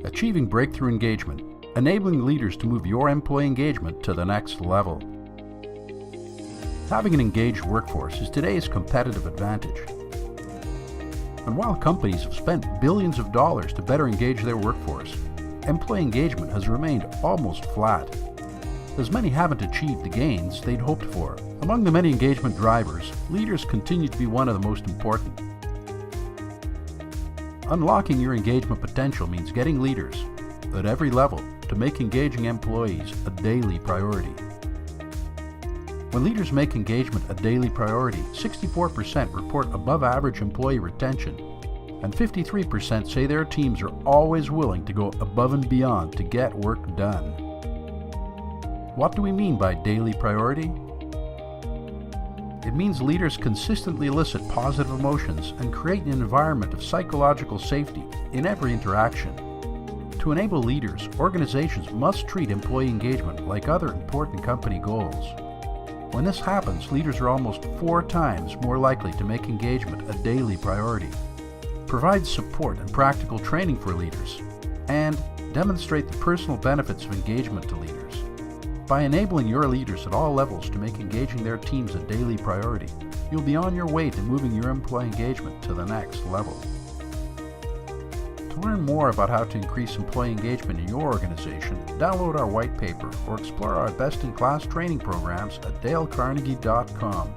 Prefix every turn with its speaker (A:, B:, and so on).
A: Achieving breakthrough engagement, enabling leaders to move your employee engagement to the next level. Having an engaged workforce is today's competitive advantage. And while companies have spent billions of dollars to better engage their workforce, employee engagement has remained almost flat, as many haven't achieved the gains they'd hoped for. Among the many engagement drivers, leaders continue to be one of the most important. Unlocking your engagement potential means getting leaders, at every level, to make engaging employees a daily priority. When leaders make engagement a daily priority, 64% report above average employee retention, and 53% say their teams are always willing to go above and beyond to get work done. What do we mean by daily priority? It means leaders consistently elicit positive emotions and create an environment of psychological safety in every interaction. To enable leaders, organizations must treat employee engagement like other important company goals. When this happens, leaders are almost 4 times more likely to make engagement a daily priority. Provide support and practical training for leaders, and demonstrate the personal benefits of engagement to leaders. By enabling your leaders at all levels to make engaging their teams a daily priority, you'll be on your way to moving your employee engagement to the next level. To learn more about how to increase employee engagement in your organization, download our white paper or explore our best-in-class training programs at dalecarnegie.com.